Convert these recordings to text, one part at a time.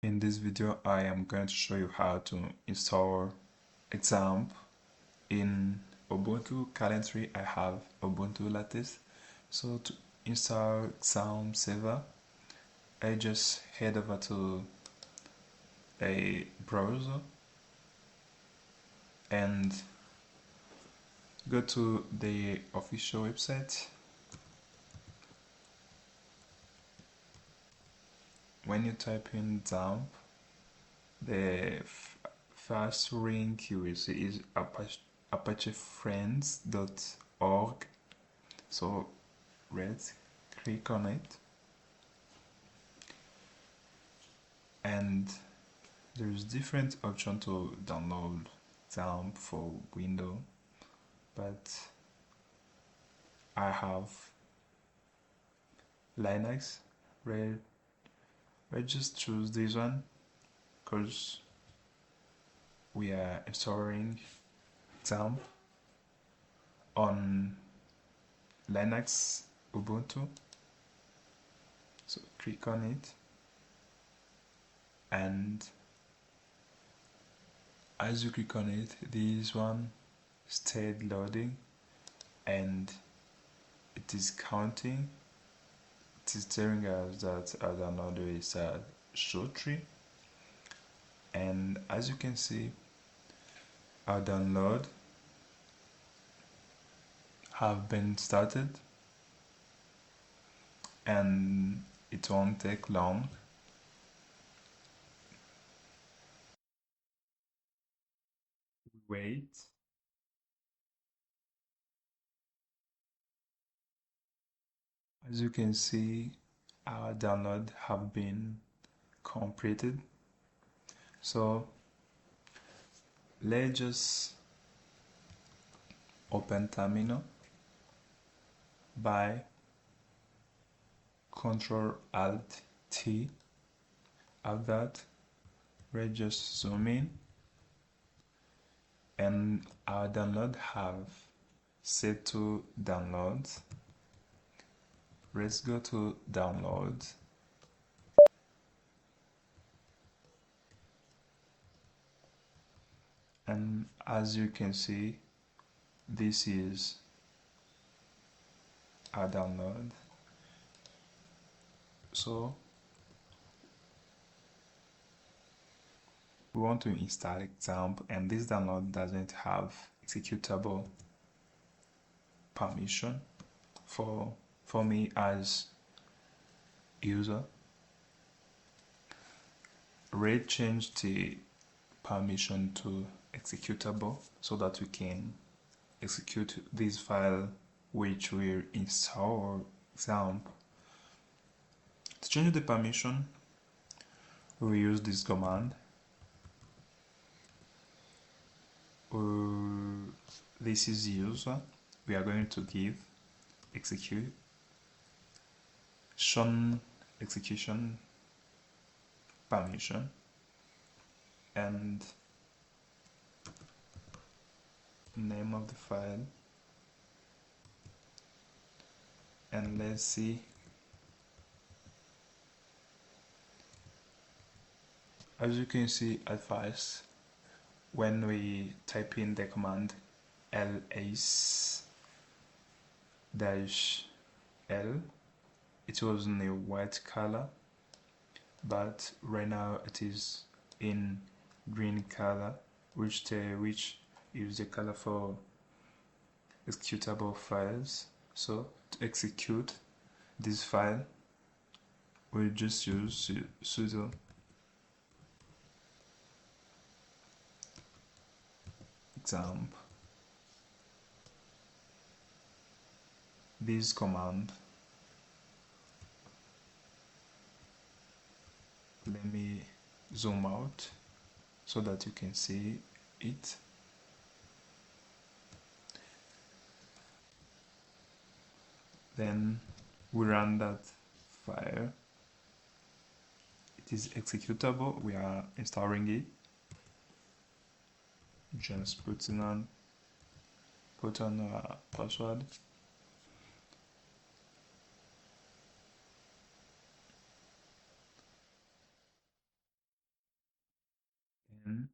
In this video, I am going to show you how to install XAMPP in Ubuntu. Currently, I have Ubuntu latest. So to install XAMPP server, I just head over to a browser and go to the official website. When you type in XAMPP, the first link you will see is apachefriends.org. So let's click on it, and there's different option to download XAMPP for Windows, but I have Linux. Let's just choose this one because we are installing XAMPP on Linux Ubuntu. So click on it, and as you click on it, this one stayed loading and it is counting. It is telling us that our download is at show tree, and as you can see, our download have been started and it won't take long. Wait. As you can see, our download have been completed. So let's just open terminal by Ctrl Alt T. After that, let's just zoom in, and our download have set to downloads. Let's go to downloads, and as you can see, this is our download. So we want to install XAMPP, and this download doesn't have executable permission for me as user. Let's change the permission to executable so that we can execute this file which will install XAMPP. To change the permission, we will use this command. This is user. We are going to give execution permission and name of the file, and let's see. As you can see at first, when we type in the command ls-l, it was in a white color, but right now it is in green color, which is the color for executable files. So to execute this file, we'll just use sudo XAMPP. This command, let me zoom out so that you can see it. Then we run that file. It is executable. We are installing it. Just put on a password. Then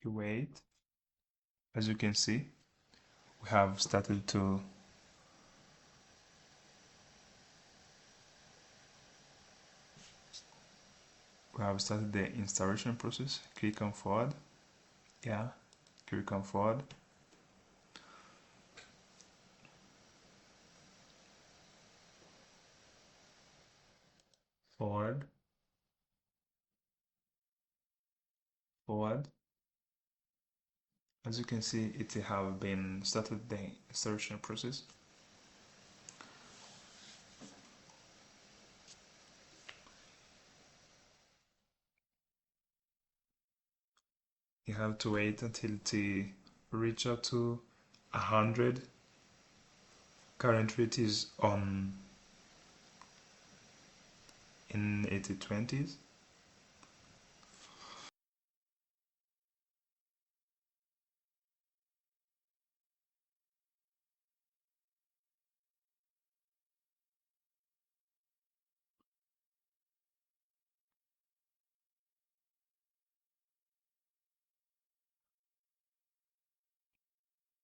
you wait. As you can see, we have started to the installation process. Click on forward. Yeah, click on forward. Forward. Forward. As you can see, it have been started the installation process. You have to wait until it reach up to 100. Currently it is on in 8020s.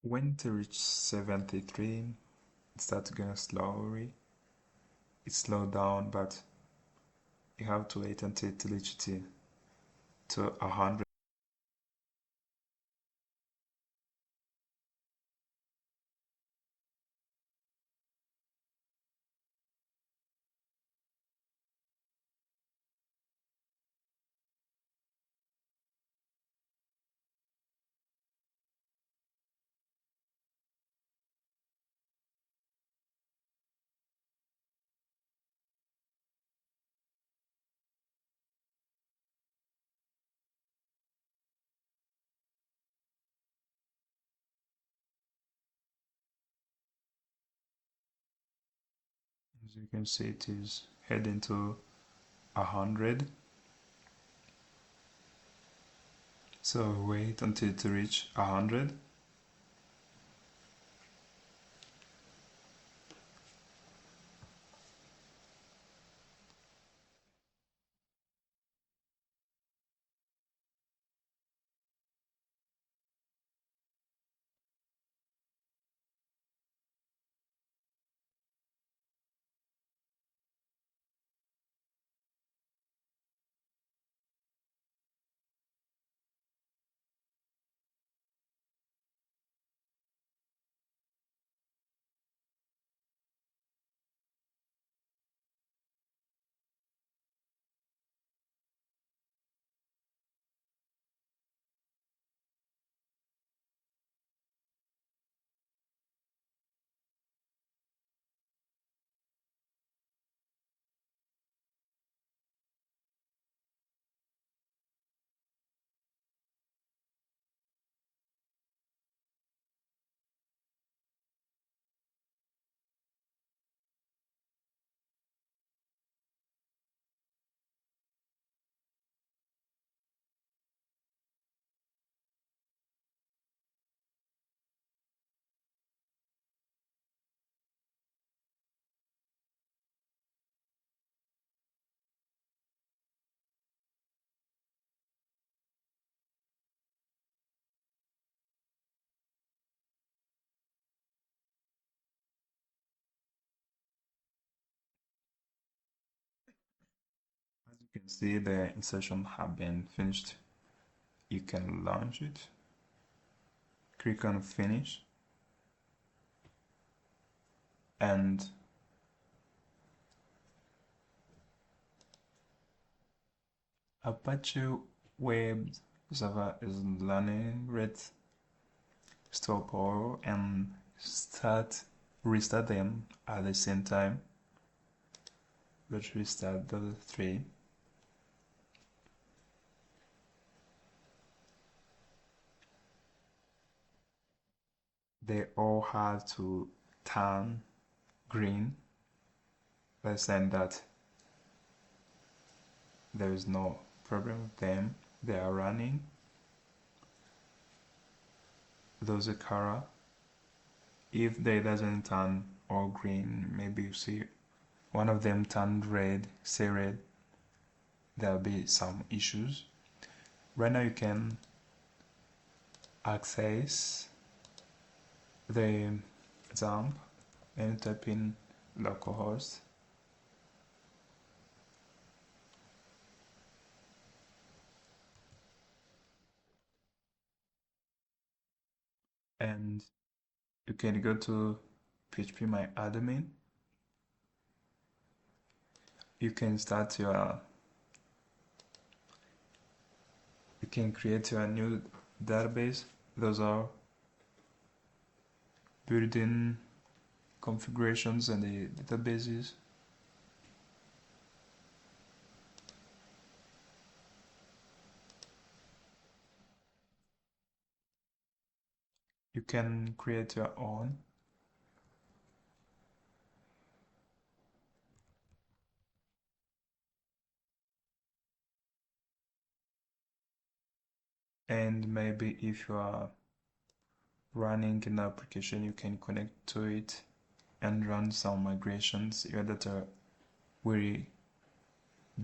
When it reach 73, it starts going slowly. It slowed down, but you have to wait until it reaches to 100. As you can see, it is heading to 100. So wait until it reach 100. As you can see, the insertion have been finished. You can launch it. Click on finish, and Apache web server is learning rate stop all and restart them at the same time. Let's restart the three. They all have to turn green. Let's say that there is no problem with them. They are running. Those are color. If they doesn't turn all green, maybe you see one of them turned red, say red, there'll be some issues. Right now you can access the XAMPP and type in localhost, and you can go to phpMyAdmin. You can start your, you can create your new database. Those are built-in configurations and the databases. You can create your own. And maybe if you are running an application, you can connect to it and run some migrations. Your data will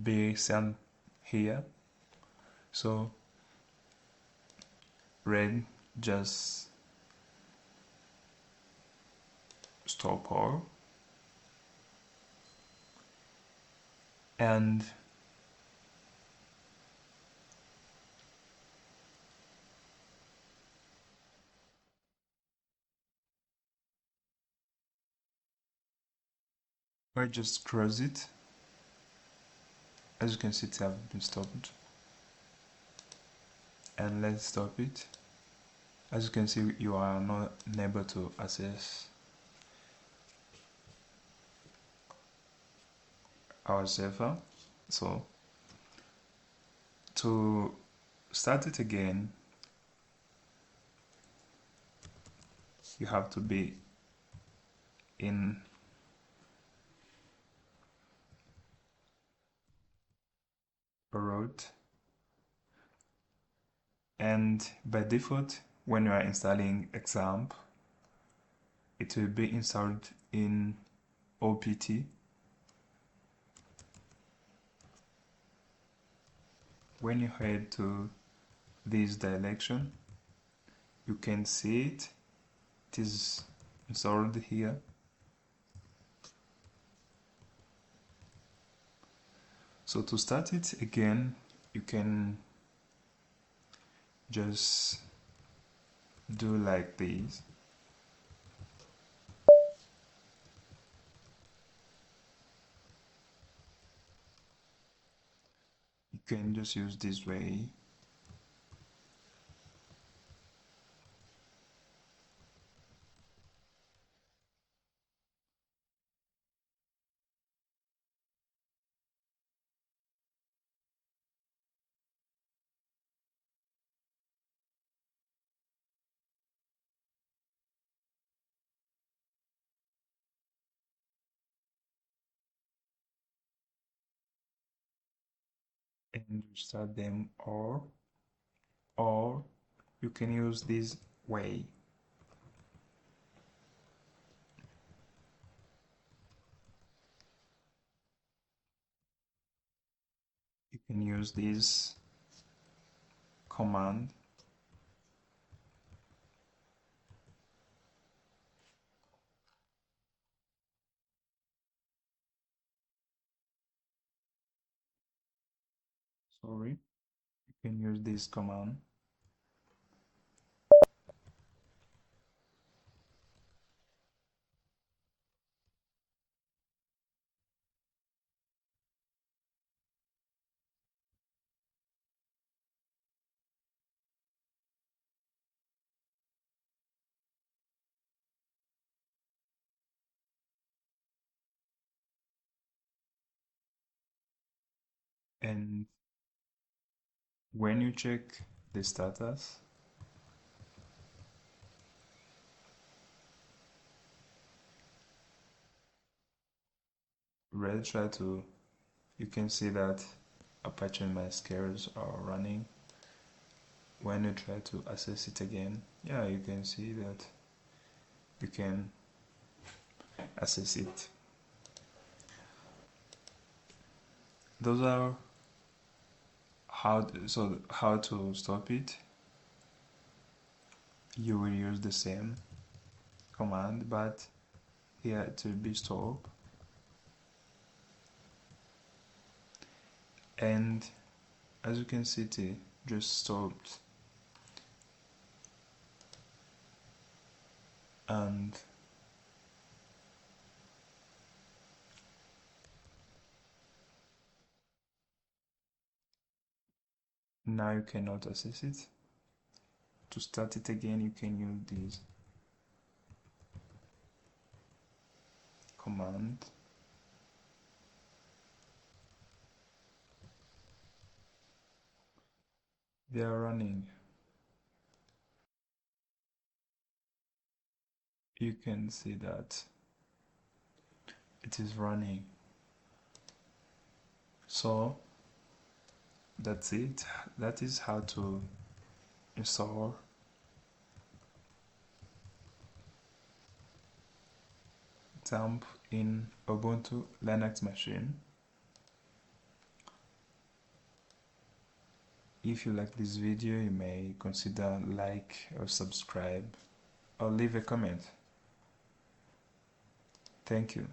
be sent here. So red just stop all, and I just close it. As you can see, it has been stopped, and let's stop it. As you can see, you are not able to access our server. So to start it again, you have to be in root, and by default when you are installing XAMPP, it will be installed in OPT. When you head to this direction, you can see it. It is installed here. So to start it again, you can just do like this. You can just use this way. And restart them, or you can use this way. You can use this command. Sorry, you can use this command. And when you check the status, red try to, you can see that Apache MySQLs are running. When you try to access it again, yeah, you can see that you can access it. Those are how to stop it. You will use the same command, but here it will be stop, and as you can see it just stopped, and now you cannot access it. To start it again, you can use this command. They are running. You can see that it is running. So that's it. That is how to install XAMPP in Ubuntu Linux machine. If you like this video, you may consider like or subscribe or leave a comment. Thank you.